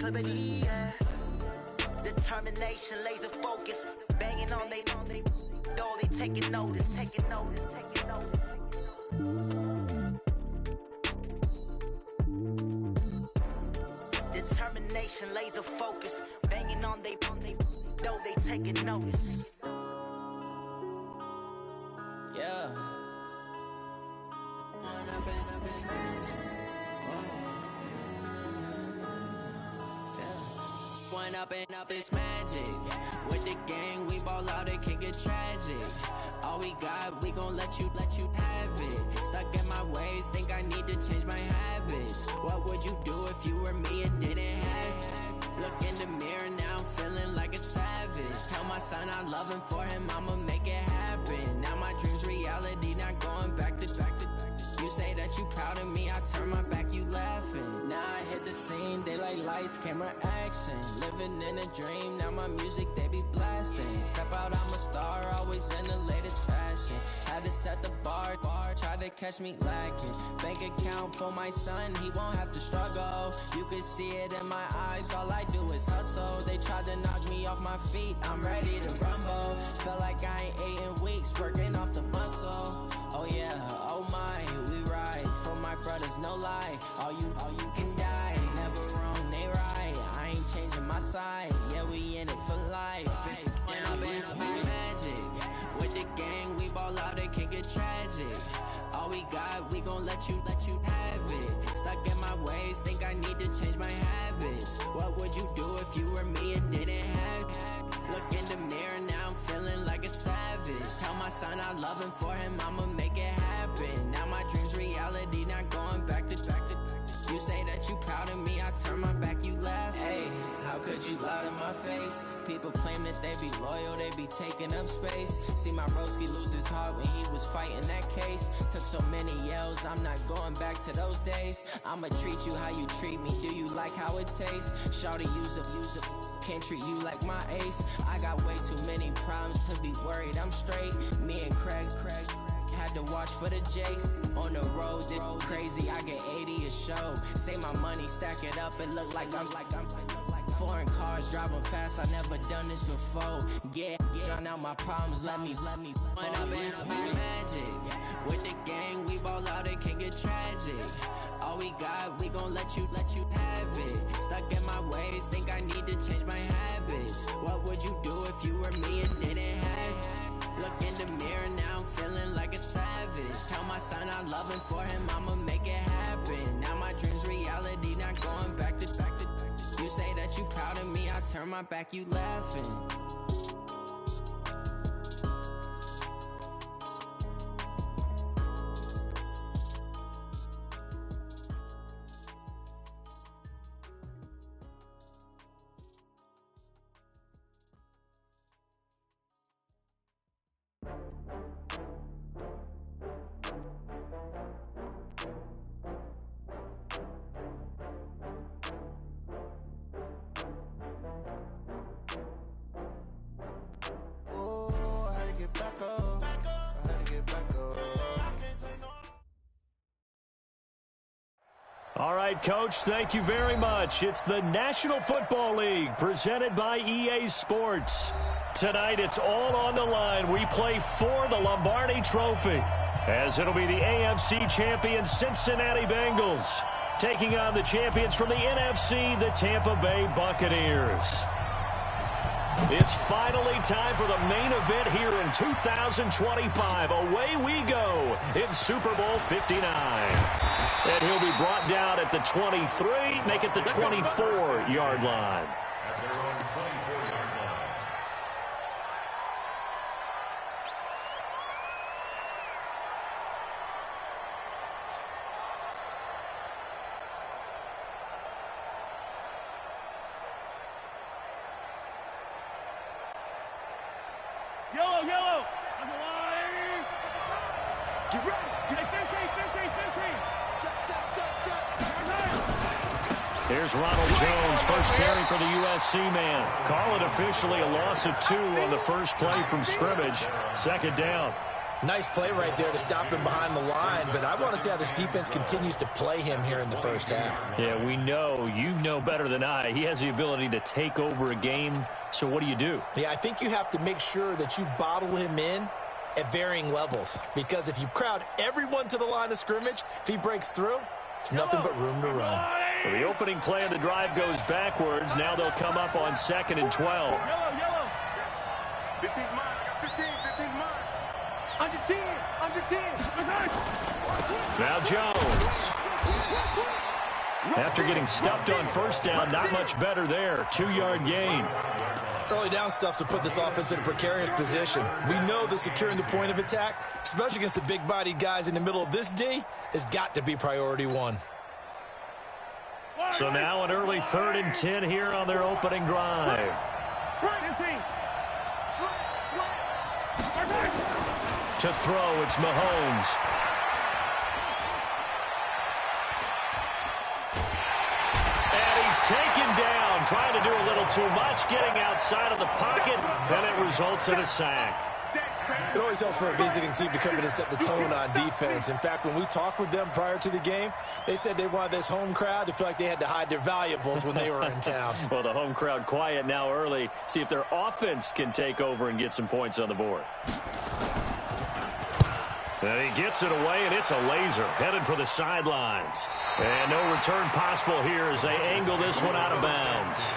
proclivity, yeah. Determination, laser focus, banging on they door, they taking notice. Determination, laser focus, banging on they door, they taking notice. Yeah. One up and up is magic. With the gang, we ball out, it can get tragic. All we got, we gon' let you have it. Stuck in my ways, think I need to change my habits. What would you do if you were me and didn't have it? Look in the mirror, now I'm feeling like a savage. Tell my son I love him, for him I'ma make it happen. Now my dream's reality, not going back to. You say that you proud of me, I turn my back, you laughing. Now I hit the scene, they like lights, camera, action. Living in a dream, now my music, they be blasting. Step out, I'm a star, always in the latest fashion. Had to set the bar, try to catch me lacking. Bank account for my son, he won't have to struggle. You can see it in my eyes, all I do is hustle. They tried to knock me off my feet, I'm ready to rumble. Felt like I ain't ate in weeks, working off the muscle. Oh yeah, oh my, we ride for my brothers, no lie. All you can die, never wrong, they right. I ain't changing my side, yeah, we in it for life. When up is magic. With the gang, we ball out, it can get tragic. All we got, we gon' let you have it. Stuck in my ways, think I need to change my habits. What would you do if you were me and didn't have it? Look in the mirror, now I'm feeling like a savage. Tell my son I love him, for him I'ma make it happen. Now my dream's reality, not going back to. You say that you proud of me, I turn my back, you laugh. Hey, how could you lie to my face? People claim that they be loyal, they be taking up space. See my broski lose his heart when he was fighting that case. Took so many yells, I'm not going back to those days. I'ma treat you how you treat me, do you like how it tastes? Shawty, use up, can't treat you like my ace. I got way too many problems to be worried, I'm straight. Me and Craig had to watch for the Jakes. On the road, this crazy, I get 80 a show. Say my money, stack it up, it look like I'm foreign cars, driving fast, I never done this before. Yeah, drown out my problems, let me When up is magic. With the gang, we ball out, it can get tragic. All we got, we gon' let you have it. Stuck in my ways, think I need to change my habits. What would you do if you were me and didn't have it? Look in the mirror, now I'm feeling like a savage. Tell my son I love him, for him I'ma make it happen. Now my dream's reality, not going back to. You say that you proud of me, I turn my back, you laughing. All right, Coach, thank you very much. It's the National Football League presented by EA Sports. Tonight, it's all on the line. We play for the Lombardi Trophy, as it'll be the AFC champion Cincinnati Bengals taking on the champions from the NFC, the Tampa Bay Buccaneers. It's finally time for the main event here in 2025. Away we go in Super Bowl 59. And he'll be brought down at the 23, make it the 24-yard line. At their own 24-yard line. Yellow, on the line. Get ready. Get 15. Here's Ronald Jones, first carry for the USC man. Call it officially a loss of 2 on the first play from scrimmage. Second down. Nice play right there to stop him behind the line, but I want to see how this defense continues to play him here in the first half. Yeah, we know. You know better than I. He has the ability to take over a game, so what do? Yeah, I think you have to make sure that you bottle him in at varying levels, because if you crowd everyone to the line of scrimmage, if he breaks through, there's nothing but room to run. So the opening play of the drive goes backwards. Now they'll come up on 2nd and 12. Yellow. 15's mine. I got 15. 15's mine. Under 10. Now Jones. After getting stuffed on first down, not much better there. 2-yard gain. Early down stuff to put this offense in a precarious position. We know that securing the point of attack, especially against the big-bodied guys in the middle of this D, has got to be priority one. So now an early 3rd and 10 here on their opening drive. To throw, it's Mahomes. And he's taken down, trying to do a little too much, getting outside of the pocket, and it results in a sack. It always helps for a visiting team to come in and set the tone on defense. In fact, when we talked with them prior to the game, they said they wanted this home crowd to feel like they had to hide their valuables when they were in town. Well, the home crowd quiet now early. See if their offense can take over and get some points on the board. And he gets it away, and it's a laser headed for the sidelines. And no return possible here as they angle this one out of bounds.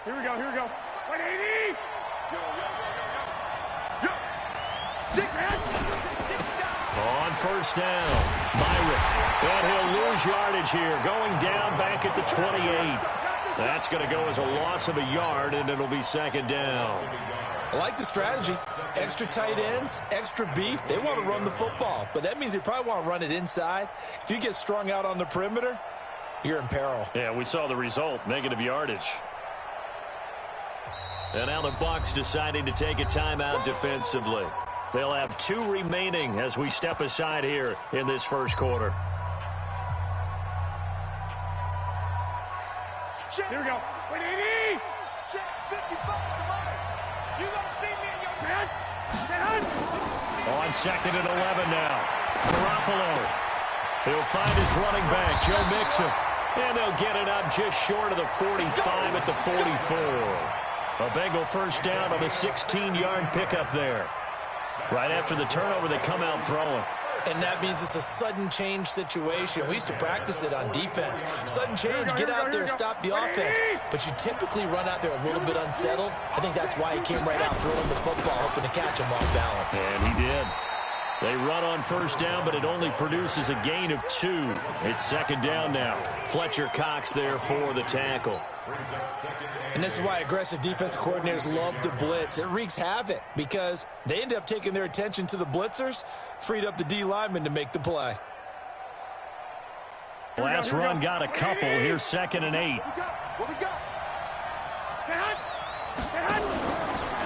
Here we go. 180. Yo. 6 man. On first down, Myrick. And he'll lose yardage here, going down back at the 28. That's going to go as a loss of a yard, and it'll be 2nd down. I like the strategy. Extra tight ends, extra beef. They want to run the football, but that means they probably want to run it inside. If you get strung out on the perimeter, you're in peril. Yeah, we saw the result, negative yardage. And now the Bucs deciding to take a timeout defensively. They'll have 2 remaining as we step aside here in this first quarter. Here we go. 180. Check 55. Come on. You don't see me in your man. On 2nd and 11 now. Garoppolo. He'll find his running back, Joe Mixon. And they'll get it up just short of the 45 at the 44. A Bengal first down on the 16-yard pickup there. Right after the turnover, they come out throwing. And that means it's a sudden change situation. We used to practice it on defense. Sudden change, get out there, stop the offense. But you typically run out there a little bit unsettled. I think that's why he came right out throwing the football, hoping to catch him off balance. And he did. They run on first down, but it only produces a gain of 2. It's 2nd down now. Fletcher Cox there for the tackle. And this is why aggressive defensive coordinators love to blitz. It wreaks havoc because they end up taking their attention to the blitzers, freed up the D lineman to make the play. Last run got a couple. Here's 2nd and 8. What we got?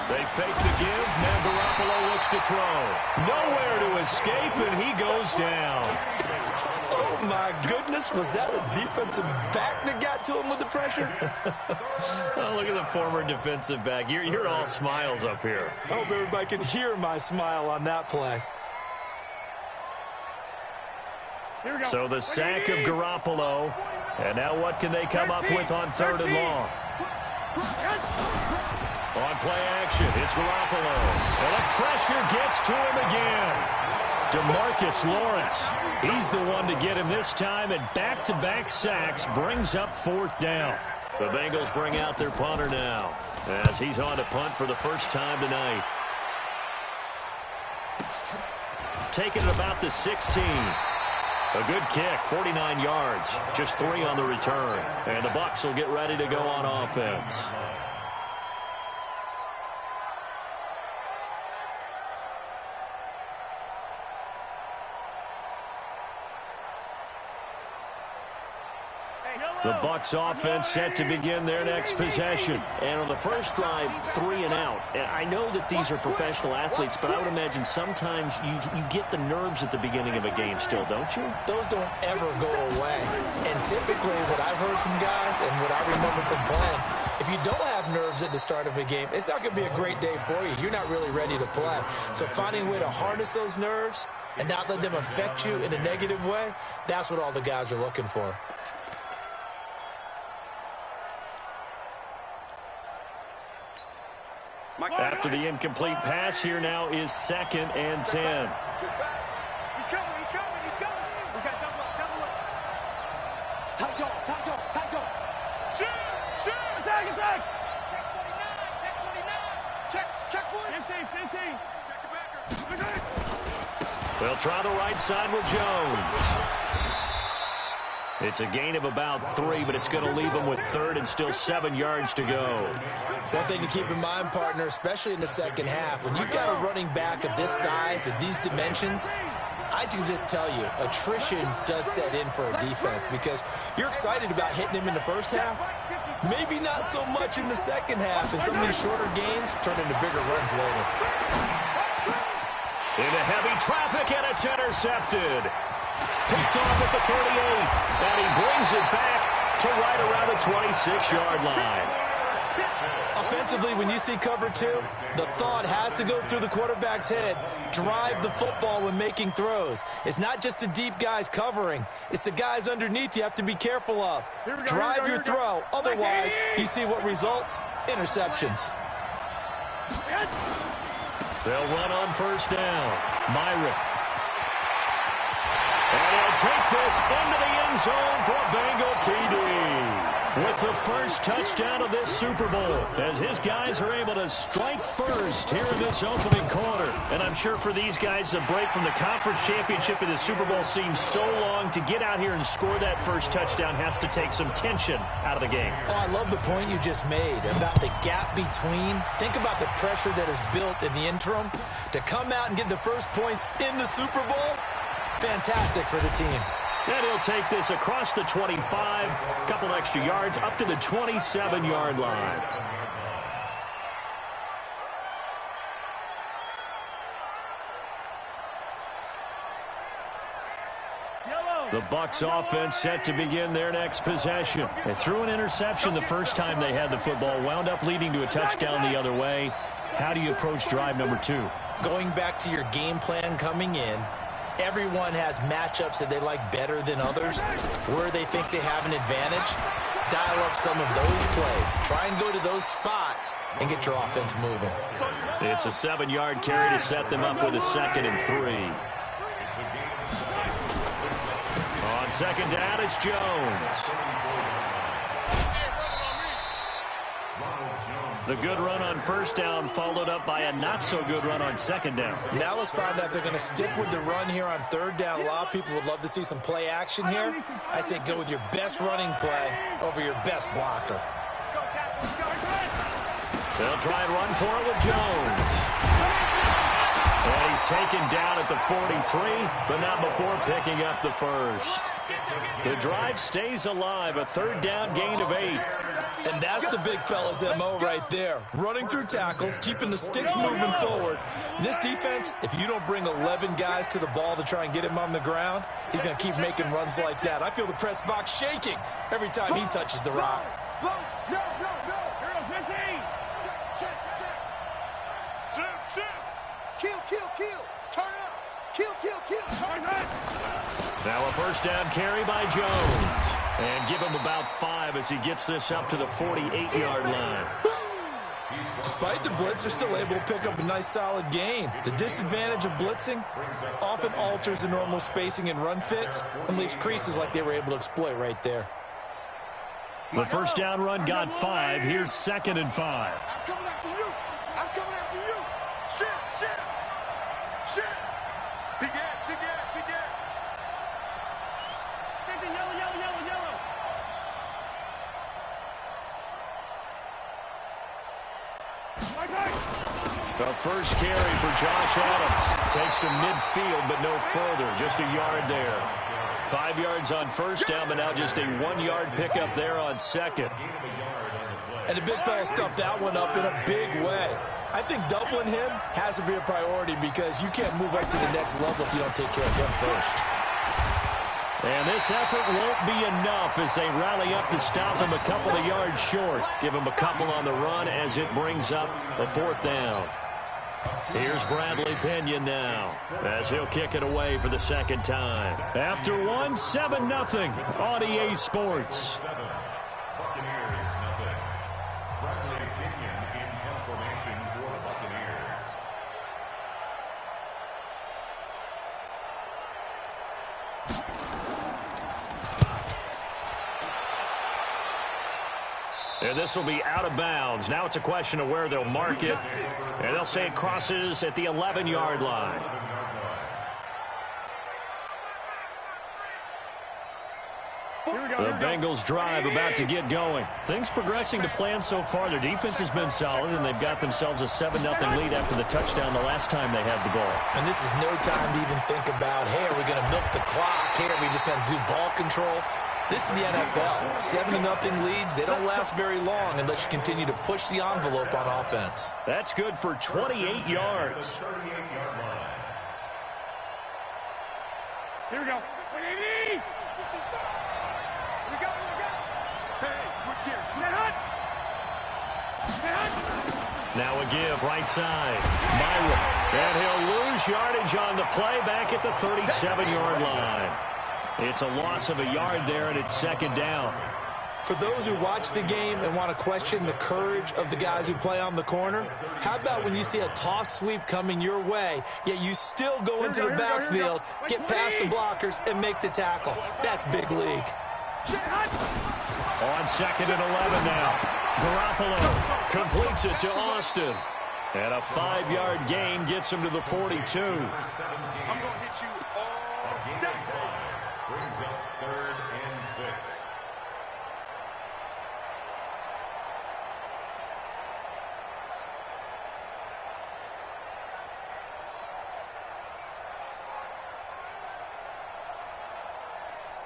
They fake the give. Now Garoppolo looks to throw. Nowhere to escape, and he goes down. Oh, my goodness. Was that a defensive back that got to him with the pressure? Oh, look at the former defensive back. You're all smiles up here. I hope everybody can hear my smile on that play. So the sack of Garoppolo. And now what can they come up with on 3rd and long? On play action, it's Garoppolo. And the pressure gets to him again. DeMarcus Lawrence, he's the one to get him this time, and back-to-back sacks brings up 4th down. The Bengals bring out their punter now as he's on to punt for the first time tonight. Taking it about the 16. A good kick, 49 yards, just 3 on the return. And the Bucs will get ready to go on offense. Hey, The Bucs offense set to begin their next possession. And on the first drive, 3 and out. And I know that these are professional athletes, but I would imagine sometimes you get the nerves at the beginning of a game still, don't you? Those don't ever go away. And typically what I've heard from guys and what I remember from playing, if you don't have nerves at the start of a game, it's not going to be a great day for you. You're not really ready to play. So finding a way to harness those nerves and not let them affect you in a negative way, that's what all the guys are looking for. After the incomplete pass, here now is 2nd and 10. He's coming, he's coming, he's coming. We got double up. Tight go. Shoot. Attack. Check 49. Check 49. Check the backer. They'll try the right side with Jones. It's a gain of about 3, but it's going to leave them with 3rd and still 7 yards to go. One thing to keep in mind, partner, especially in the second half, when you've got a running back of this size, of these dimensions, I can just tell you, attrition does set in for a defense because you're excited about hitting him in the first half. Maybe not so much in the second half, and some of these shorter gains turn into bigger runs later. Into heavy traffic, and it's intercepted. Picked off at the 38, and he brings it back to right around the 26-yard line. Offensively, when you see cover 2, the thought has to go through the quarterback's head. Drive the football when making throws. It's not just the deep guys covering. It's the guys underneath you have to be careful of. Drive your throw. Otherwise, you see what results? Interceptions. They'll run on first down. Myrick. And he'll take this into the end zone for a Bengal TD. With the first touchdown of this Super Bowl, as his guys are able to strike first here in this opening quarter. And I'm sure for these guys, the break from the conference championship and the Super Bowl seems so long. To get out here and score that first touchdown has to take some tension out of the game. Oh, I love the point you just made about the gap between. Think about the pressure that is built in the interim. To come out and get the first points in the Super Bowl, fantastic for the team. And he'll take this across the 25, a couple extra yards, up to the 27-yard line. The Bucs offense set to begin their next possession. They threw an interception the first time they had the football, wound up leading to a touchdown the other way. How do you approach drive number 2? Going back to your game plan coming in, everyone has matchups that they like better than others, where they think they have an advantage. Dial up some of those plays. Try and go to those spots and get your offense moving. It's a 7-yard carry to set them up with a 2nd and 3. On second down, it's Jones. The good run on first down followed up by a not-so-good run on second down. Now let's find out if they're going to stick with the run here on third down. A lot of people would love to see some play action here. I say go with your best running play over your best blocker. They'll try and run for it with Jones. And he's taken down at the 43, but not before picking up the first. The drive stays alive, a third down gain of 8. And that's the big fella's MO right there. Running through tackles, keeping the sticks moving forward. This defense, if you don't bring 11 guys to the ball to try and get him on the ground, he's going to keep making runs like that. I feel the press box shaking every time he touches the rock. No. Here goes 15. Check. Shoot. Kill. Turn up. Kill. Turn up. Now a first down carry by Jones. And give him about 5 as he gets this up to the 48-yard line. Despite the blitz, they're still able to pick up a nice solid gain. The disadvantage of blitzing often alters the normal spacing and run fits and leaves creases like they were able to exploit right there. The first down run got 5. Here's 2nd and 5. I'm coming after you. Shit. Big ass. Yellow. The first carry for Josh Adams. Takes to midfield, but no further. Just a yard there. 5 yards on first down, but now just a 1-yard pickup there on second. And the big fella stuffed that one up in a big way. I think doubling him has to be a priority because you can't move up to the next level if you don't take care of him first. And this effort won't be enough as they rally up to stop him a couple of yards short. Give him a couple on the run as it brings up a 4th down. Here's Bradley Pinion now as he'll kick it away for the second time. After one, 7-0 on EA Sports. And this will be out of bounds. Now it's a question of where they'll mark it. And they'll say it crosses at the 11-yard line. The Bengals drive about to get going. Things progressing to plan so far. Their defense has been solid, and they've got themselves a 7-0 lead after the touchdown the last time they had the ball. And this is no time to even think about, hey, are we going to milk the clock? Hey, are we just going to do ball control? This is the NFL. 7-0 leads, they don't last very long unless you continue to push the envelope on offense. That's good for 28 yards. Here we go. Here we go. Hey, switch gears. Now a give, right side. Myra. And he'll lose yardage on the play back at the 37-yard line. It's a loss of a yard there, and it's second down. For those who watch the game and want to question the courage of the guys who play on the corner, how about when you see a toss sweep coming your way, yet you still go into the backfield, get past the blockers, and make the tackle? That's big league. On second and 11 now. Garoppolo completes it to Austin. And a 5-yard gain gets him to the 42. I'm going to hit you all day. Brings up 3rd and 6.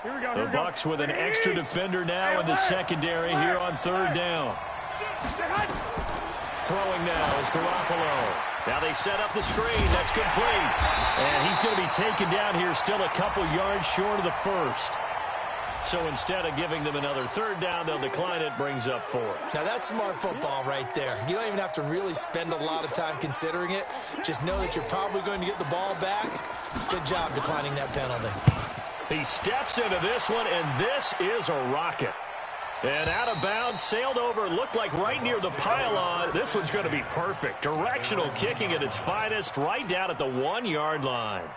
Here we go. The Bucs with an extra defender now in the secondary here on 3rd down. Throwing now is Garoppolo. Now they set up the screen. That's complete. And he's going to be taken down here still a couple yards short of the first. So instead of giving them another 3rd down, they'll decline it, brings up 4. Now that's smart football right there. You don't even have to really spend a lot of time considering it. Just know that you're probably going to get the ball back. Good job declining that penalty. He steps into this one, and this is a rocket. And out of bounds, sailed over, looked like right near the pylon. This one's going to be perfect. Directional kicking at its finest, right down at the 1-yard line.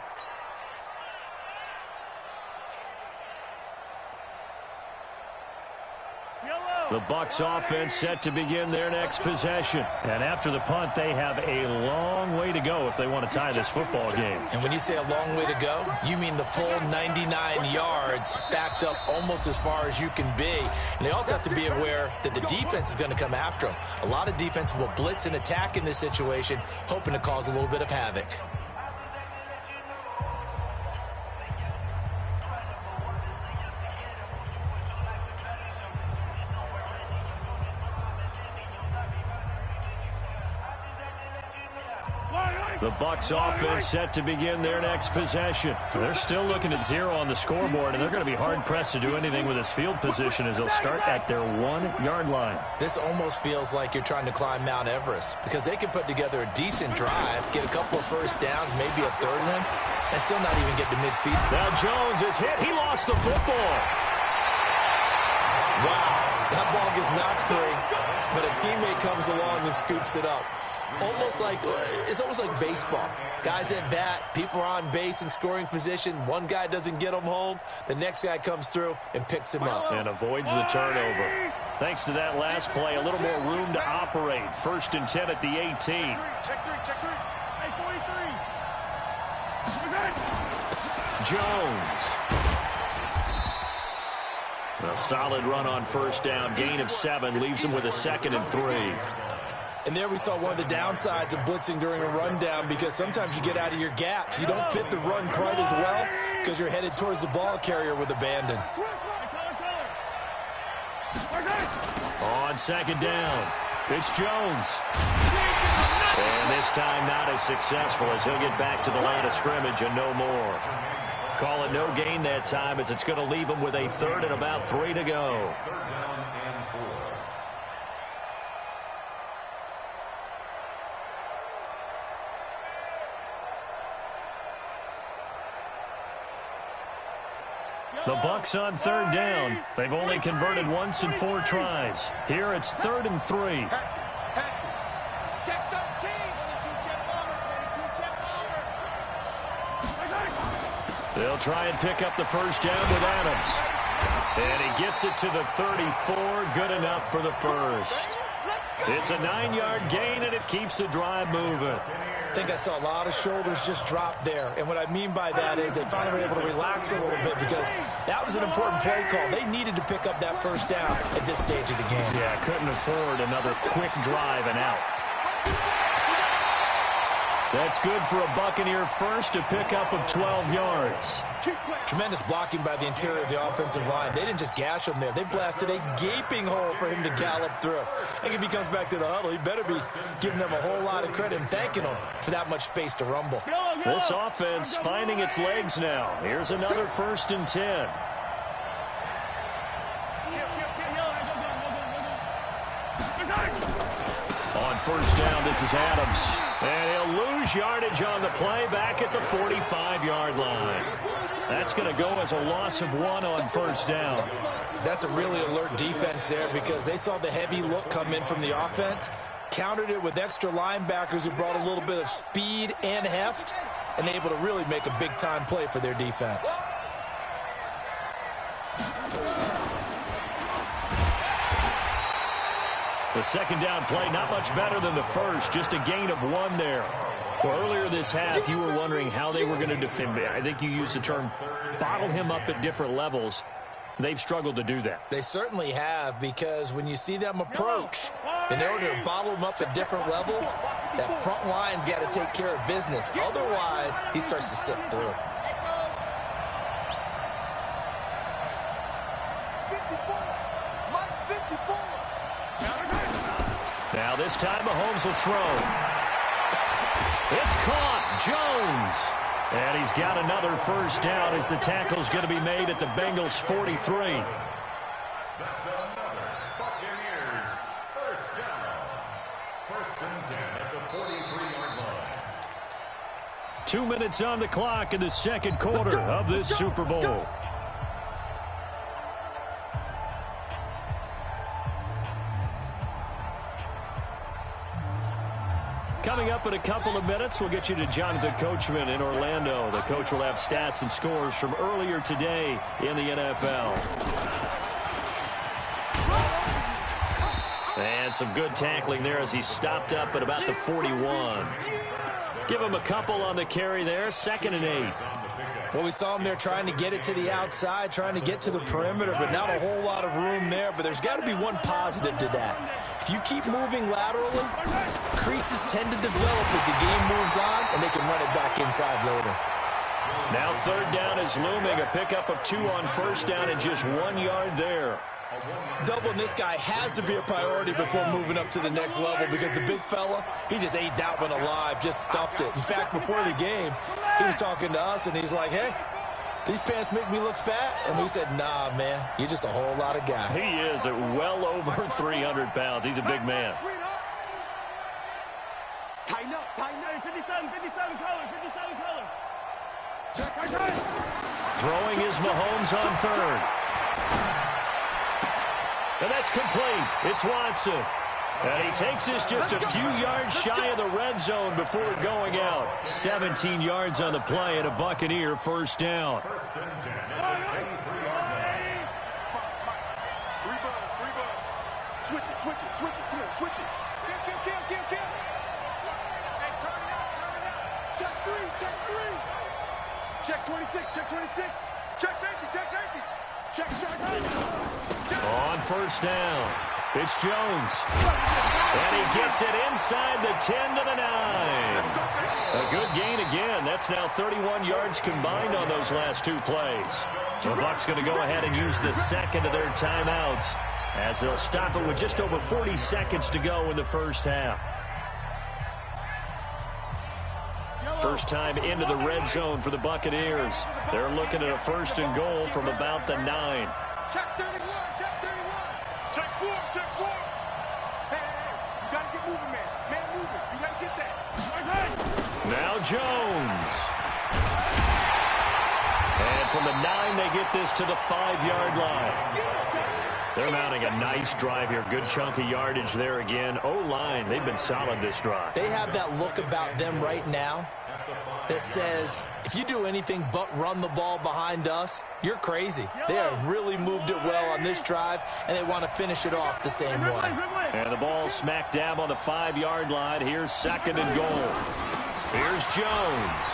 The Bucs offense set to begin their next possession. And after the punt, they have a long way to go if they want to tie this football game. And when you say a long way to go, you mean the full 99 yards backed up almost as far as you can be. And they also have to be aware that the defense is going to come after them. A lot of defense will blitz and attack in this situation, hoping to cause a little bit of havoc. The Bucs offense set to begin their next possession. They're still looking at 0 on the scoreboard, and they're going to be hard-pressed to do anything with this field position as they'll start at their 1-yard line. This almost feels like you're trying to climb Mount Everest because they can put together a decent drive, get a couple of first downs, maybe a 3rd one, and still not even get to midfield. Now Jones is hit. He lost the football. Wow, that ball gets knocked free, but a teammate comes along and scoops it up. It's almost like baseball. Guys at bat, people are on base in scoring position. One guy doesn't get them home. The next guy comes through and picks him up. And avoids the turnover. Thanks to that last play, a little more room to operate. 1st and 10 at the 18. Check 3. Hey, 43. Jones. A solid run on 1st down. Gain of 7 leaves him with a 2nd and 3. And there we saw one of the downsides of blitzing during a rundown, because sometimes you get out of your gaps. You don't fit the run quite as well because you're headed towards the ball carrier with abandon. On second down, it's Jones. And this time not as successful, as he'll get back to the line of scrimmage and no more. Call it no gain that time, as it's going to leave him with a third and about 3 to go. The Bucs on third down. They've only converted once in 4 tries. Here it's 3rd and 3. Check 13. 22, check over. 22, check over. They'll try and pick up the first down with Adams. And he gets it to the 34. Good enough for the first. It's a 9-yard gain, and it keeps the drive moving. I think I saw a lot of shoulders just drop there. And what I mean by that is they finally were able to relax a little bit, because that was an important play call. They needed to pick up that first down at this stage of the game. Yeah, couldn't afford another quick drive and out. That's good for a Buccaneer first, a pickup of 12 yards. Tremendous blocking by the interior of the offensive line. They didn't just gash him there. They blasted a gaping hole for him to gallop through. I think if he comes back to the huddle, he better be giving them a whole lot of credit and thanking them for that much space to rumble. This offense finding its legs now. Here's another 1st and 10. On first down, this is Adams. And he'll lose yardage on the play back at the 45-yard line. That's going to go as a loss of 1 on first down. That's a really alert defense there, because they saw the heavy look come in from the offense, countered it with extra linebackers who brought a little bit of speed and heft, and able to really make a big-time play for their defense. The second down play, not much better than the first, just a gain of 1 there. Well, earlier this half, you were wondering how they were going to defend. I think you used the term bottle him up at different levels. They've struggled to do that. They certainly have, because when you see them approach, in order to bottle him up at different levels, that front line's got to take care of business. Otherwise, he starts to slip through. Now this time Mahomes will throw. It's caught. Jones. And he's got another first down as the tackle's going to be made at the Bengals 43. That's another Buccaneers first down. 1st and 10 at the 43-yard line. 2 minutes on the clock in the second quarter of this Super Bowl. Coming up in a couple of minutes, we'll get you to Jonathan Coachman in Orlando. The coach will have stats and scores from earlier today in the NFL. And some good tackling there as he stopped up at about the 41. Give him a couple on the carry there, 2nd and 8. Well, we saw him there trying to get it to the outside, trying to get to the perimeter, but not a whole lot of room there. But there's got to be one positive to that. If you keep moving laterally, creases tend to develop as the game moves on, and they can run it back inside later. Now 3rd down is looming, a pickup of 2 on first down and just 1 yard there. Doubling this guy has to be a priority before moving up to the next level, because the big fella, he just ate that one alive, just stuffed it. In fact, before the game, he was talking to us, and he's like, hey, these pants make me look fat. And we said, nah, man, you're just a whole lot of guy. He is at well over 300 pounds. He's a big man. Tighten up, 57 colors, 57 colors. Check. Throwing is Mahomes on 3rd. And that's complete. It's Watson. And he takes this just a few yards shy of the red zone before going out. 17 yards on the play and a Buccaneer first down. 1st and 10 at the 23-yard line. Free ball. Switch it. Come on, switch it. Kill. Hey, turn it out. Check 3. Check 26. Check safety. Check. On first down. It's Jones. And he gets it inside the 10 to the 9. A good gain again. That's now 31 yards combined on those last two plays. The Bucs going to go ahead and use the second of their timeouts as they'll stop it with just over 40 seconds to go in the first half. First time into the red zone for the Buccaneers. They're looking at a 1st and goal from about the 9. Check 31, check 31. Check 4, check 4. Hey, you got to get moving, man. Man moving. You got to get that. Now Jones. And from the 9, they get this to the 5-yard line. They're mounting a nice drive here. Good chunk of yardage there again. O-line, they've been solid this drive. They have that look about them right now that says, if you do anything but run the ball behind us, you're crazy. They have really moved it well on this drive, and they want to finish it off the same way. And the ball smack dab on the 5-yard line. Here's 2nd and goal. Here's Jones.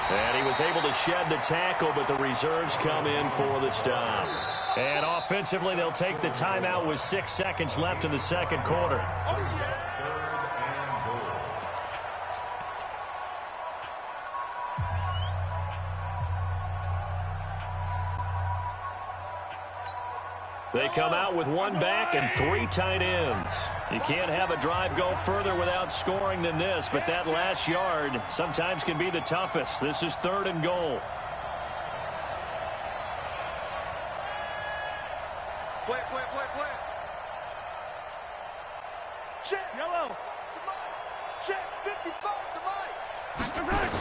And he was able to shed the tackle, but the reserves come in for the stop. And offensively, they'll take the timeout with 6 seconds left in the second quarter. They come out with 1 back and 3 tight ends. You can't have a drive go further without scoring than this, but that last yard sometimes can be the toughest. This is 3rd and goal. Play, play, play, play. Check. Yellow. Check. 55 to Mike.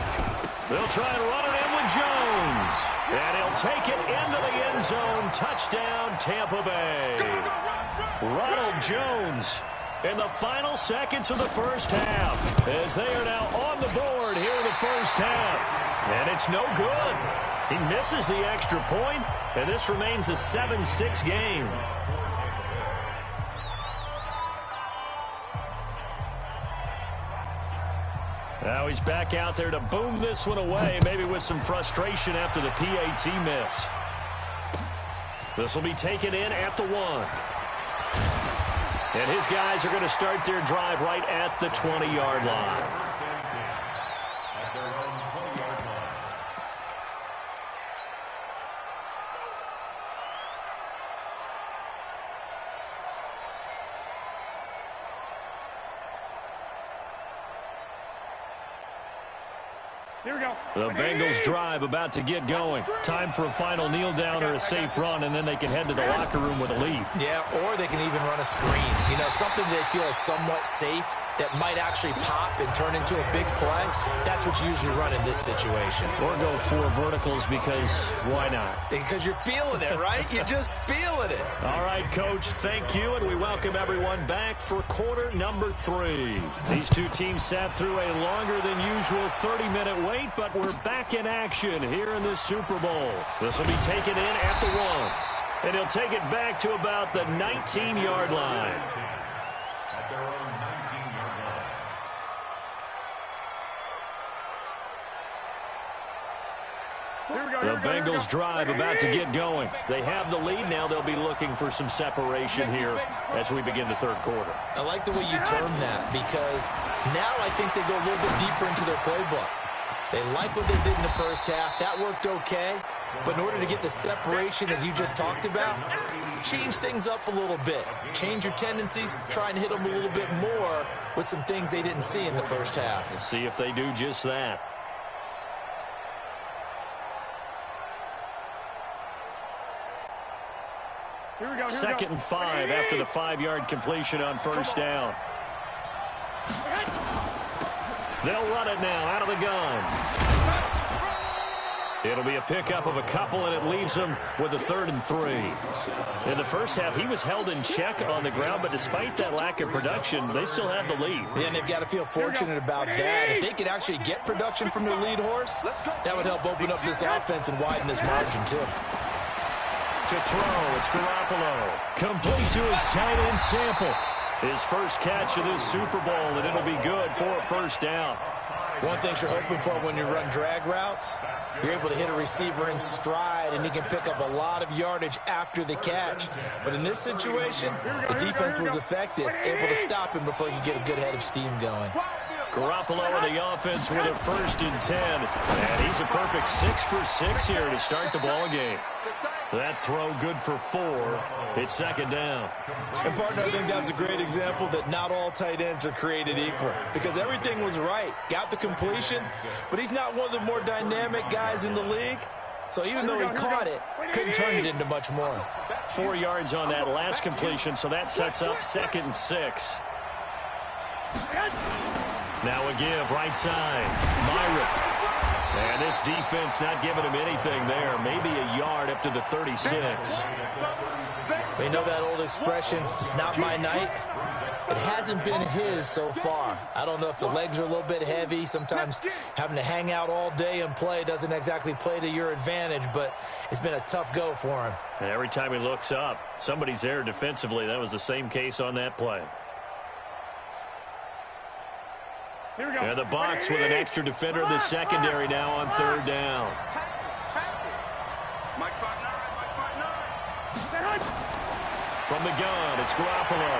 They'll try and run it in with Jones. And he'll take it into the end zone. Touchdown, Tampa Bay. Ronald Jones in the final seconds of the first half as they are now on the board here in the first half. And it's no good. He misses the extra point, and this remains a 7-6 game. Now he's back out there to boom this one away, maybe with some frustration after the PAT miss. This will be taken in at the 1. And his guys are going to start their drive right at the 20-yard line. Here we go. The Bengals drive about to get going. Time for a final kneel down or a safe run, and then they can head to the locker room with a lead. Yeah, or they can even run a screen. You know, something they feel is somewhat safe that might actually pop and turn into a big play. That's what you usually run in this situation. Or go 4 verticals because why not? Because you're feeling it, right? You're just feeling it. All right, Coach, thank you, and we welcome everyone back for quarter number 3. These two teams sat through a longer than usual 30-minute wait, but we're back in action here in the Super Bowl. This will be taken in at the 1, and he'll take it back to about the 19-yard line. At their own 19-yard line. The Bengals drive about to get going. They have the lead. Now they'll be looking for some separation here as we begin the third quarter. I like the way you term that because now I think they go a little bit deeper into their playbook. They like what they did in the first half. That worked okay. But in order to get the separation that you just talked about, change things up a little bit. Change your tendencies. Try and hit them a little bit more with some things they didn't see in the first half. We'll see if they do just that. Second and 5 after the 5-yard completion on first down. They'll run it now out of the gun. It'll be a pickup of a couple, and it leaves them with a 3rd and 3. In the first half, he was held in check on the ground, but despite that lack of production, they still have the lead. Yeah, and they've got to feel fortunate about that. If they could actually get production from their lead horse, that would help open up this offense and widen this margin, too. To throw, it's Garoppolo. Complete to his tight end Sample. His first catch of this Super Bowl, and it'll be good for a first down. One thing you're hoping for when you run drag routes, you're able to hit a receiver in stride, and he can pick up a lot of yardage after the catch. But in this situation, the defense was effective, able to stop him before he could get a good head of steam going. Garoppolo in the offense with a 1st and 10. And he's a perfect 6 for 6 here to start the ball game. That throw good for 4. It's 2nd down. And, partner, I think that's a great example that not all tight ends are created equal, because everything was right. Got the completion, but he's not one of the more dynamic guys in the league. So even though he caught it, couldn't turn it into much more. 4 yards on that last completion, so that sets up 2nd and 6. Now a give, right side. Myrick. And this defense not giving him anything there. Maybe a yard up to the 36. They know that old expression, it's not my night. It hasn't been his so far. I don't know if the legs are a little bit heavy. Sometimes having to hang out all day and play doesn't exactly play to your advantage, but it's been a tough go for him. And every time he looks up, somebody's there defensively. That was the same case on that play. And the box with an extra defender in the secondary now on 3rd down. From the gun, it's Garoppolo.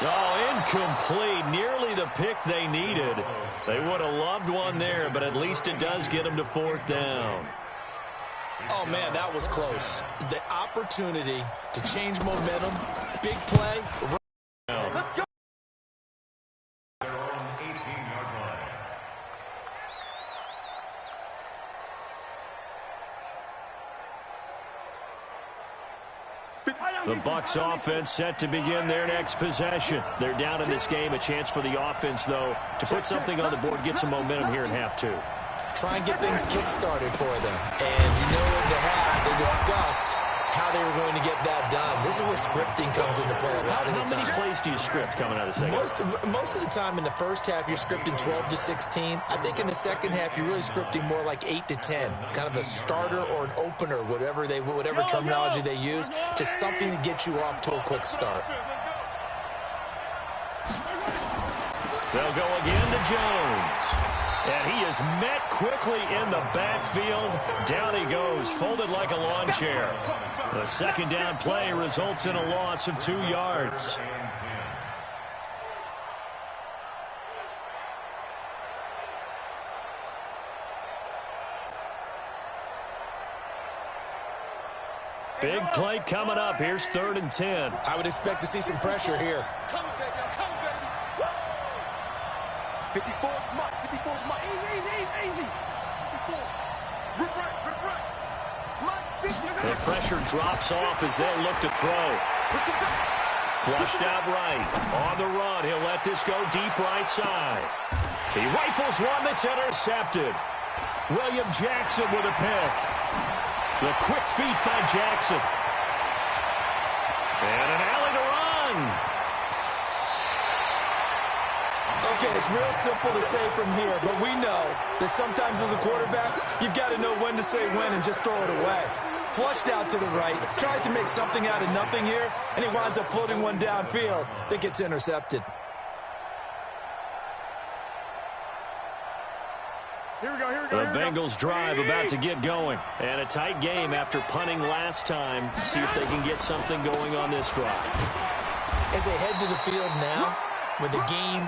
Oh, incomplete. Nearly the pick they needed. They would have loved one there, but at least it does get them to 4th down. Oh, man, that was close. The opportunity to change momentum, big play. Let's go. The Bucs offense set to begin their next possession. They're down in this game. A chance for the offense, though, to put something on the board, get some momentum here in half 2. Try and get things kick-started for them. And you know what they have. They discussed how they were going to get that done. This is where scripting comes into play a lot of the time. How many plays do you script coming out of the second? Most of the time in the first half, you're scripting 12 to 16. I think in the second half, you're really scripting more like 8 to 10. Kind of a starter or an opener, whatever terminology they use. Just something to get you off to a quick start. They'll go again to Jones. And he is met quickly in the backfield. Down he goes, folded like a lawn chair. The 2nd down play results in a loss of 2 yards. Big play coming up. Here's 3rd and 10. I would expect to see some pressure here. Come, baby. 54 mark. 54 mark. Easy. 54. Rip right. The pressure drops off as they look to throw. Flushed out right. On the run, he'll let this go deep right side. He rifles one that's intercepted. William Jackson with a pick. The quick feet by Jackson. And an alley to run. Okay, it's real simple to say from here, but we know that sometimes as a quarterback, you've got to know when to say when and just throw it away. Flushed out to the right, tries to make something out of nothing here, and he winds up floating one downfield that gets intercepted. Here we go. The Bengals drive about to get going. And a tight game after punting last time. See if they can get something going on this drive. As they head to the field now, with the game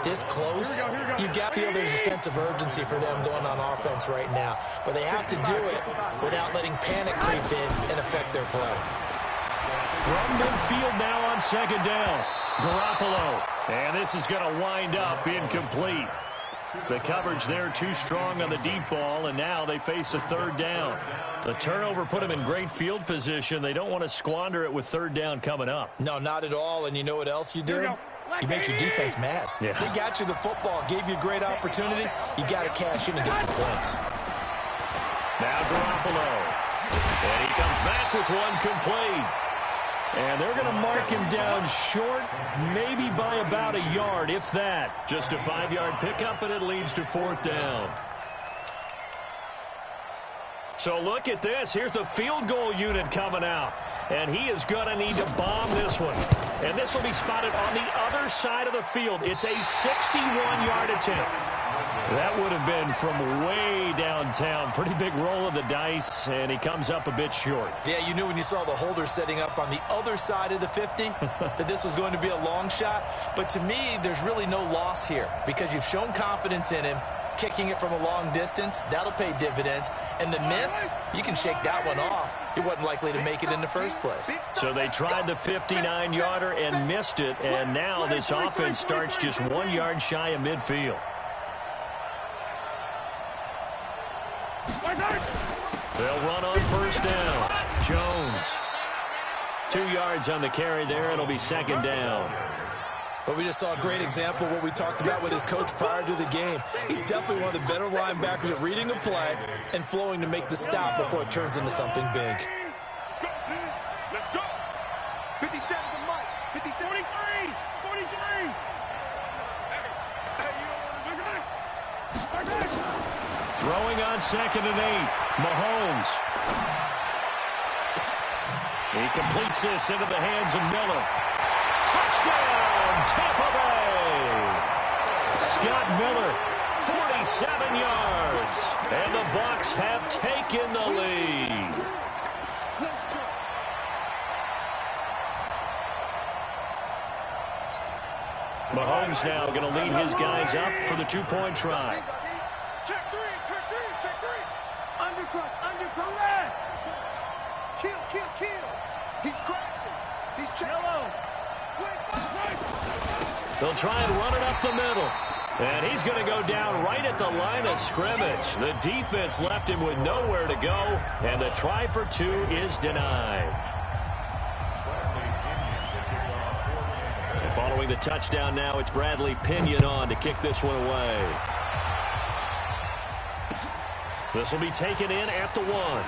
this close, you've got to feel there's a sense of urgency for them going on offense right now. But they have to do it without letting panic creep in and affect their play. From midfield now on 2nd down. Garoppolo. And this is going to wind up incomplete. The coverage there too strong on the deep ball, and now they face a 3rd down. The turnover put them in great field position. They don't want to squander it with 3rd down coming up. No, not at all. And you know what else you do? You make your defense mad. Yeah. They got you the football, gave you a great opportunity. You got to cash in and get some points. Now Garoppolo. And he comes back with one complete. And they're going to mark him down short, maybe by about a yard, if that. Just a 5-yard pickup, and it leads to 4th down. So look at this. Here's the field goal unit coming out. And he is going to need to bomb this one. And this will be spotted on the other side of the field. It's a 61-yard attempt. That would have been from way downtown. Pretty big roll of the dice, and he comes up a bit short. Yeah, you knew when you saw the holder setting up on the other side of the 50 that this was going to be a long shot. But to me, there's really no loss here because you've shown confidence in him. Kicking it from a long distance, that'll pay dividends. And the miss, you can shake that one off. He wasn't likely to make it in the first place. So they tried the 59-yarder and missed it, and now this offense starts just 1 yard shy of midfield. They'll run on first down. Jones. 2 yards on the carry there. It'll be second down. But we just saw a great example of what we talked about with his coach prior to the game. He's definitely one of the better linebackers at reading a play and flowing to make the stop before it turns into something big. Let's go. 57 to Mike. 57. 43. 43. Throwing on 2nd and 8. Mahomes. He completes this into the hands of Miller. Touchdown, Tampa Bay! Scott Miller, 47 yards. And the Bucs have taken the lead. Mahomes now going to lead his guys up for the 2-point try. Check three. Undercross. Kill. He's crashing. He's checking. They'll try and run it up the middle. And he's going to go down right at the line of scrimmage. The defense left him with nowhere to go, and the try for 2 is denied. And following the touchdown now, it's Bradley Pinion on to kick this one away. This will be taken in at the 1.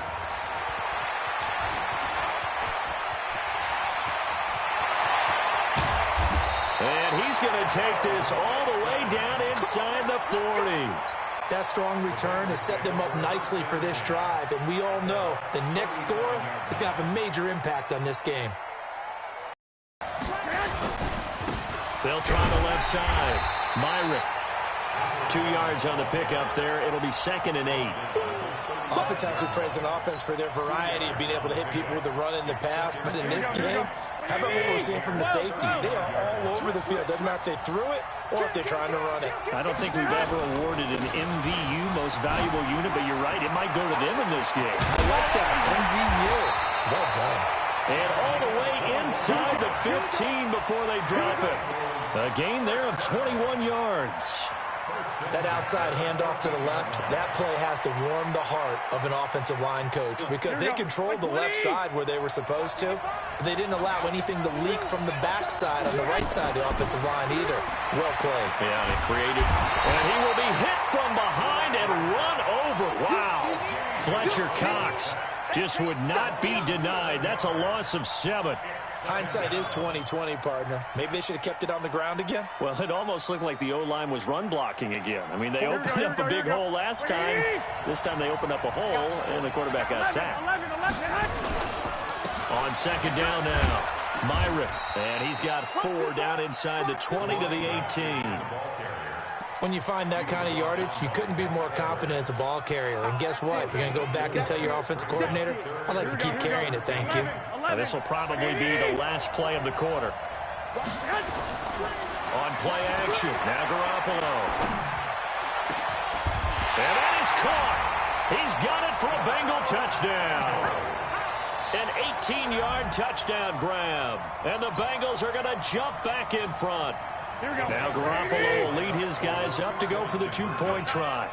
And he's going to take this all the way down inside the 40. That strong return has set them up nicely for this drive, and we all know the next score is going to have a major impact on this game. They'll try the left side. Myrick. 2 yards on the pickup there. It'll be 2nd and 8. Oftentimes we praise an offense for their variety of being able to hit people with the run in the pass, but in this game, how about what we're seeing from the safeties? They are all over the field. Doesn't matter if they threw it or if they're trying to run it. I don't think we've ever awarded an MVU, most valuable unit, but you're right, it might go to them in this game. I like that. MVU. Well done. And all the way inside the 15 before they drop it. A gain there of 21 yards. That outside handoff to the left, that play has to warm the heart of an offensive line coach because they controlled the left side where they were supposed to, but they didn't allow anything to leak from the backside on the right side of the offensive line either. Well played. Yeah, they created. And he will be hit from behind and run over. Wow. Fletcher Cox just would not be denied. That's a loss of 7. Hindsight is 20/20, partner. Maybe they should have kept it on the ground again. Well, it almost looked like the O-line was run blocking again. I mean, they opened up a big hole last time. This time they opened up a hole, and the quarterback got sacked. On 2nd down now, Myrick. And he's got 4 down inside the 20 to the 18. When you find that kind of yardage, you couldn't be more confident as a ball carrier. And guess what? You're going to go back and tell your offensive coordinator, I'd like to keep carrying it, thank you. Now, this will probably be the last play of the quarter. On play action, now Garoppolo. And that is caught. He's got it for a Bengal touchdown. An 18-yard touchdown grab. And the Bengals are going to jump back in front. Now Garoppolo will lead his guys up to go for the 2-point try.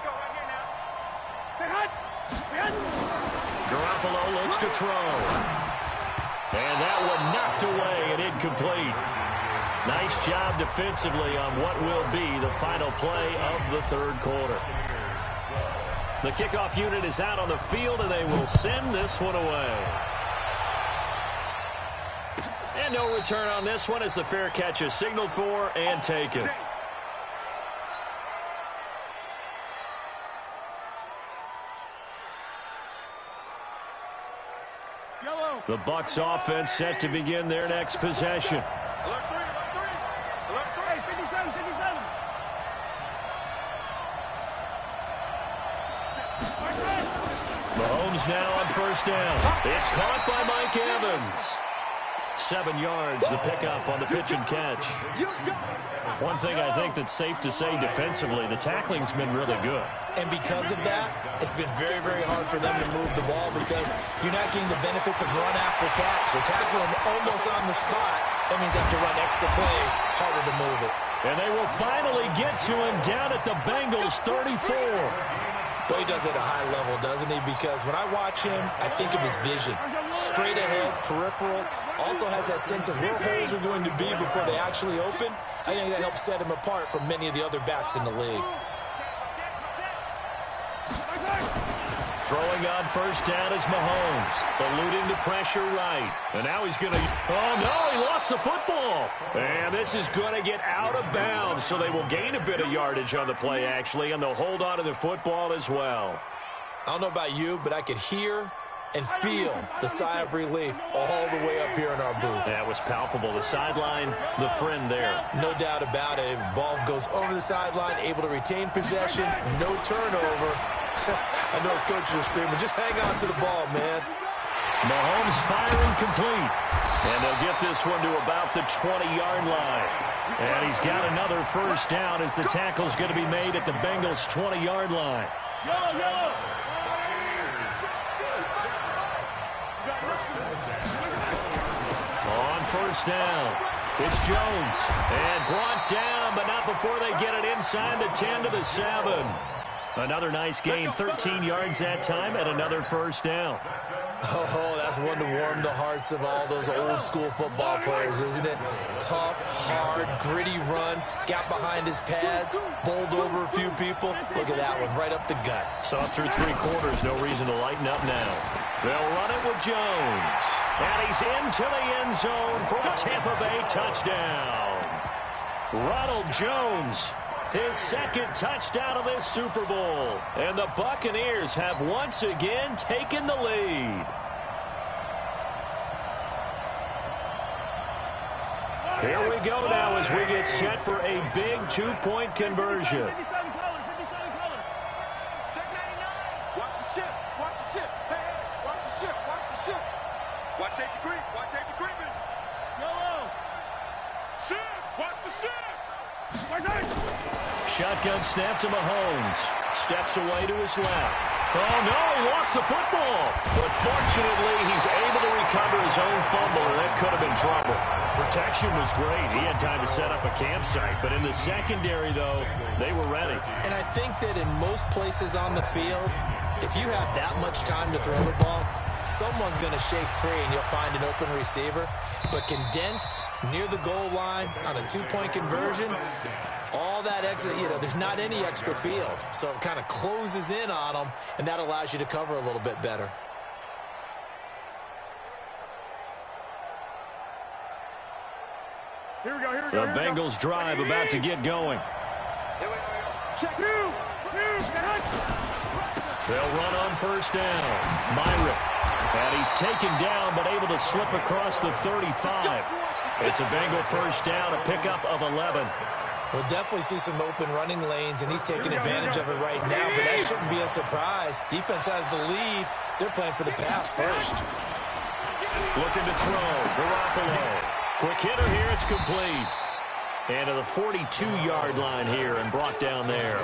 Garoppolo looks to throw. And that one knocked away and incomplete. Nice job defensively on what will be the final play of the 3rd quarter. The kickoff unit is out on the field, and they will send this one away. And no return on this one as the fair catch is signaled for and taken. The Bucs offense set to begin their next possession. Mahomes now on first down. It's caught by Mike Evans. 7 yards, the pickup on the pitch and catch. One thing I think that's safe to say defensively, the tackling's been really good. And because of that, it's been very, very hard for them to move the ball because you're not getting the benefits of run after catch. They're tackling them almost on the spot. That means they have to run extra plays, harder to move it. And they will finally get to him down at the Bengals 34. But he does it at a high level, doesn't he? Because when I watch him, I think of his vision. Straight ahead, peripheral. Also has that sense of where holes are going to be before they actually open. I think that helps set him apart from many of the other backs in the league. Throwing on first down is Mahomes. Eluding the pressure right. And now he's going to... Oh, no, he lost the football. And this is going to get out of bounds, so they will gain a bit of yardage on the play, actually, and they'll hold on to the football as well. I don't know about you, but I could hear and feel the sigh of relief all the way up here in our booth. That was palpable. The sideline, the friend there. No doubt about it. If the ball goes over the sideline, able to retain possession, no turnover. I know his coaches are screaming, just hang on to the ball, man. Mahomes firing complete. And they'll get this one to about the 20-yard line. And he's got another first down as the tackle's going to be made at the Bengals' 20-yard line. On first down, it's Jones. And brought down, but not before they get it inside the 10 to the 7. Another nice gain, 13 yards that time, and another first down. Oh, that's one to warm the hearts of all those old school football players, isn't it? Tough, hard, gritty run, got behind his pads, bowled over a few people. Look at that one, right up the gut. Saw it through 3 quarters, no reason to lighten up now. They'll run it with Jones. And he's into the end zone for a Tampa Bay touchdown. Ronald Jones, his second touchdown of this Super Bowl. And the Buccaneers have once again taken the lead. Here we go now as we get set for a big 2-point conversion. Watch safety creep. Watch safety creeping. Shift. Watch the shift. Shotgun snap to Mahomes. Steps away to his left. Oh, no, he lost the football. But fortunately, he's able to recover his own fumble, and that could have been trouble. Protection was great. He had time to set up a campsite. But in the secondary, though, they were ready. And I think that in most places on the field, if you have that much time to throw the ball, someone's going to shake free and you'll find an open receiver. But condensed near the goal line on a 2-point conversion, all that extra, there's not any extra field. So it kind of closes in on them, and that allows you to cover a little bit better. Here we go. The Bengals drive about to get going. Check 2. They'll run on first down. Myrick. And he's taken down, but able to slip across the 35. It's a Bengal first down, a pickup of 11. We'll definitely see some open running lanes, and he's taking advantage of it right now, but that shouldn't be a surprise. Defense has the lead. They're playing for the pass first. Looking to throw. Garoppolo. Quick hitter here. It's complete. And to the 42-yard line here and brought down there.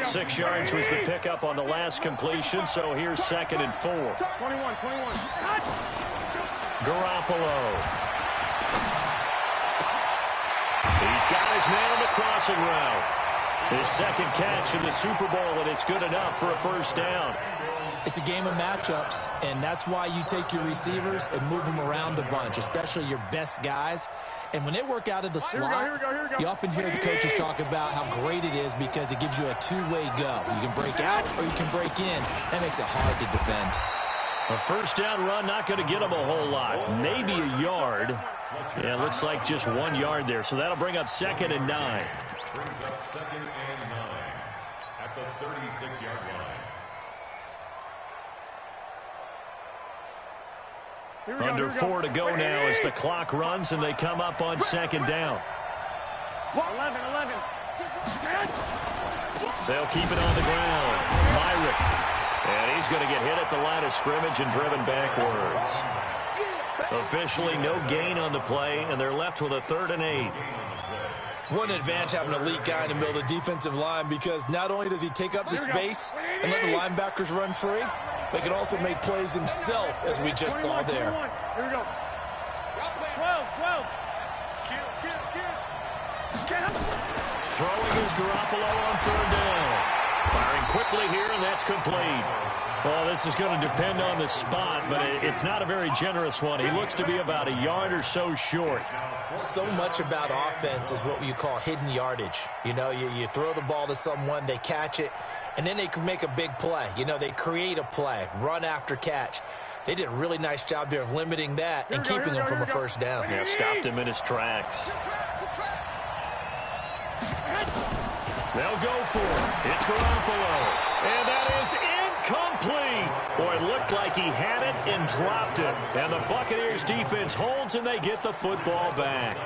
6 yards was the pickup on the last completion, so here's 2nd and 4. 21. Garoppolo. He's got his man on the crossing route. His second catch in the Super Bowl, and it's good enough for a first down. It's a game of matchups, and that's why you take your receivers and move them around a bunch, especially your best guys. And when they work out of the slot, here we go. you often hear the coaches talk about how great it is because it gives you a two-way go. You can break out or you can break in. That makes it hard to defend. A first down run, not going to get him a whole lot. Maybe a yard. Yeah, it looks like just 1 yard there. So that'll bring up 2nd and 9. Brings up 2nd and 9 at the 36-yard line. Under 4 to go now as the clock runs and they come up on 2nd down. 11. They'll keep it on the ground. Myrick. And he's going to get hit at the line of scrimmage and driven backwards. Officially no gain on the play, and they're left with a 3rd and 8. What an advantage having an elite guy in the middle of the defensive line, because not only does he take up the space and let the linebackers run free, but he can also make plays himself, as we just saw there. Here we go. 12. Throwing is Garoppolo on 3rd down. Firing quickly here, and that's complete. Well, this is going to depend on the spot, but it's not a very generous one. He looks to be about a yard or so short. So much about offense is what you call hidden yardage. You know, you throw the ball to someone, they catch it, and then they can make a big play. You know, they create a play, run after catch. They did a really nice job there of limiting that and keeping him from a 1st down. Yeah, stopped him in his tracks. They'll go for it. It's Garoppolo. And that is incomplete. Boy, it looked like he had it and dropped it. And the Buccaneers defense holds and they get the football back.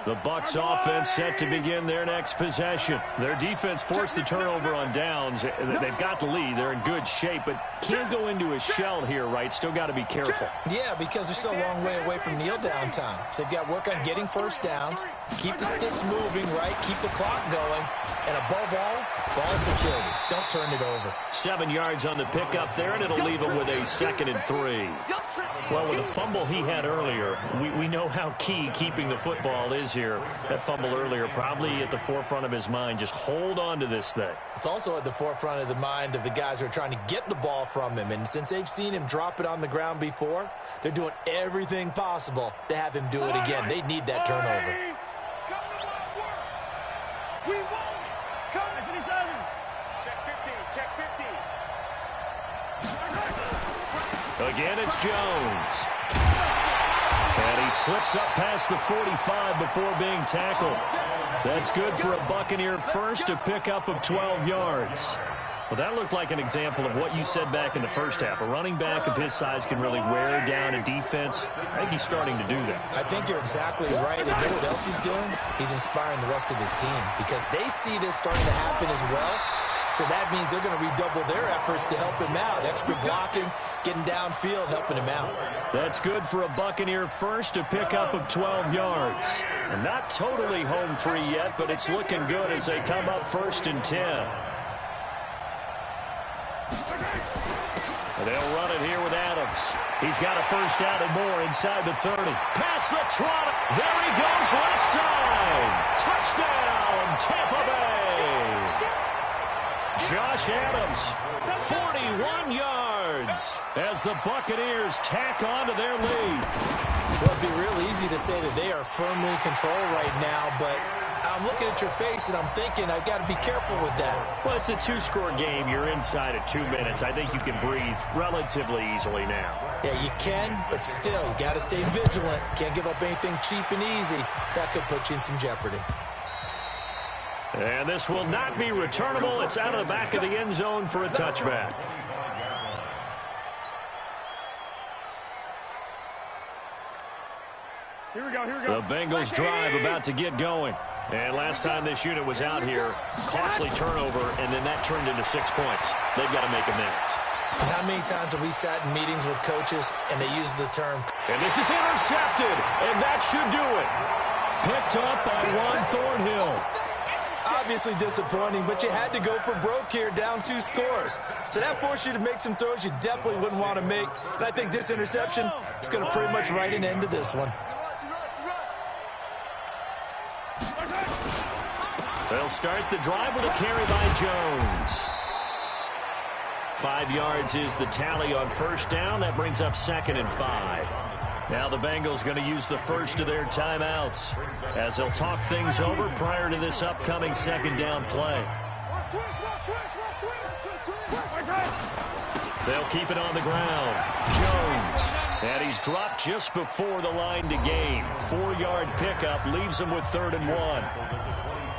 The Bucs offense set to begin their next possession. Their defense forced the turnover on downs. They've got the lead. They're in good shape, but can't go into a shell here, right? Still got to be careful. Yeah, because they're still a long way away from kneel down time. So they've got to work on getting 1st downs, keep the sticks moving, right? Keep the clock going. And above all, ball security. Don't turn it over. 7 yards on the pickup there, and it'll leave him with a 2nd and 3. Well, with the fumble he had earlier, we know how key keeping the football is here. That fumble earlier probably at the forefront of his mind. Just hold on to this thing. It's also at the forefront of the mind of the guys who are trying to get the ball from him. And since they've seen him drop it on the ground before, they're doing everything possible to have him do it again. They need that turnover. Again, it's Jones. And he slips up past the 45 before being tackled. That's good for a Buccaneer 1st, to pick up of 12 yards. Well, that looked like an example of what you said back in the 1st half. A running back of his size can really wear down a defense. I think he's starting to do that. I think you're exactly right. And you know what else he's doing? He's inspiring the rest of his team, because they see this starting to happen as well. So that means they're going to redouble their efforts to help him out. Extra blocking, getting downfield, helping him out. That's good for a Buccaneer 1st, to pick up of 12 yards. And not totally home free yet, but it's looking good as they come up 1st and 10. And they'll run it here with Adams. He's got a 1st down and more inside the 30. Past the trot. There he goes, left side. Touchdown, Tampa Bay. Josh Adams, 41 yards as the Buccaneers tack on to their lead. Well, it'd be real easy to say that they are firmly in control right now, but I'm looking at your face and I'm thinking I've got to be careful with that. Well, it's a 2-score game. You're inside of 2 minutes. I think you can breathe relatively easily now. Yeah, you can, but still, you got to stay vigilant. Can't give up anything cheap and easy. That could put you in some jeopardy. And this will not be returnable. It's out of the back of the end zone for a touchback. Here we go. The Bengals drive about to get going. And last time this unit was out here, costly turnover, and then that turned into 6 points. They've got to make amends. And how many times have we sat in meetings with coaches and they use the term, and this is intercepted, and that should do it. Picked up by Juan Thornhill. Obviously disappointing, but you had to go for broke here, down 2 scores. So that forced you to make some throws you definitely wouldn't want to make. And I think this interception is going to pretty much write an end to this one. They'll start the drive with a carry by Jones. 5 yards is the tally on 1st down. That brings up 2nd and 5. Now the Bengals going to use the first of their timeouts as they'll talk things over prior to this upcoming 2nd down play. They'll keep it on the ground. Jones. And he's dropped just before the line to gain. 4-yard pickup leaves him with 3rd and 1.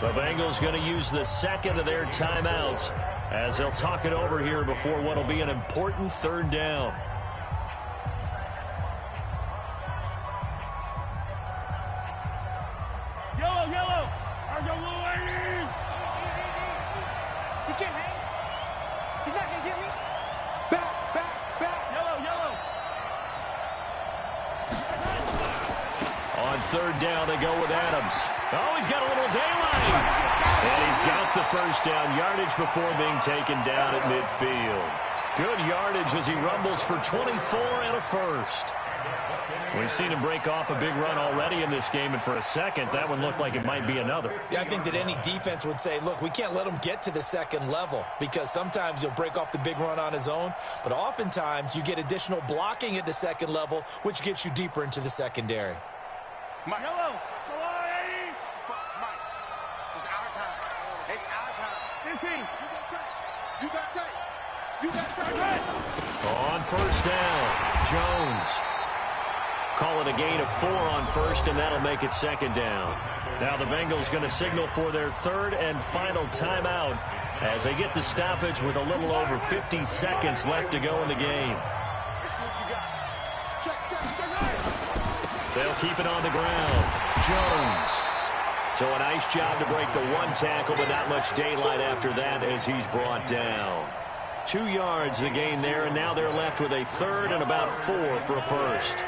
The Bengals going to use the second of their timeouts as they'll talk it over here before what will be an important 3rd down. Yellow. Are you moving? He can't hang. He's not going to get me. Back. Yellow. On 3rd down, they go with Adams. Oh, he's got a little daylight. And he's got the 1st down yardage before being taken down at midfield. Good yardage as he rumbles for 24 and a 1st. We've seen him break off a big run already in this game, and for a second, that one looked like it might be another. Yeah, I think that any defense would say, look, we can't let him get to the 2nd level because sometimes he'll break off the big run on his own, but oftentimes you get additional blocking at the 2nd level, which gets you deeper into the secondary. Mike. Yellow. Mike. It's our time. It's our time. 15. You got tight. On 1st down, Jones. Call it a gain of 4 on 1st, and that'll make it 2nd down. Now the Bengals going to signal for their 3rd and final timeout as they get the stoppage with a little over 50 seconds left to go in the game. They'll keep it on the ground. Jones. So a nice job to break the 1 tackle, but not much daylight after that as he's brought down. 2 yards the gain there, and now they're left with a 3rd and about 4 for a 1st.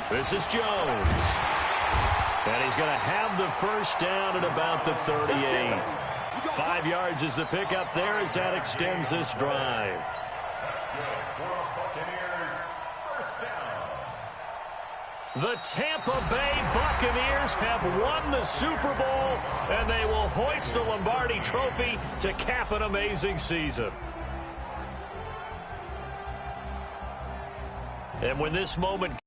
This is Jones. And he's going to have the 1st down at about the 38. 5 yards is the pickup there as that extends this drive. The Tampa Bay Buccaneers have won the Super Bowl, and they will hoist the Lombardi Trophy to cap an amazing season. And when this moment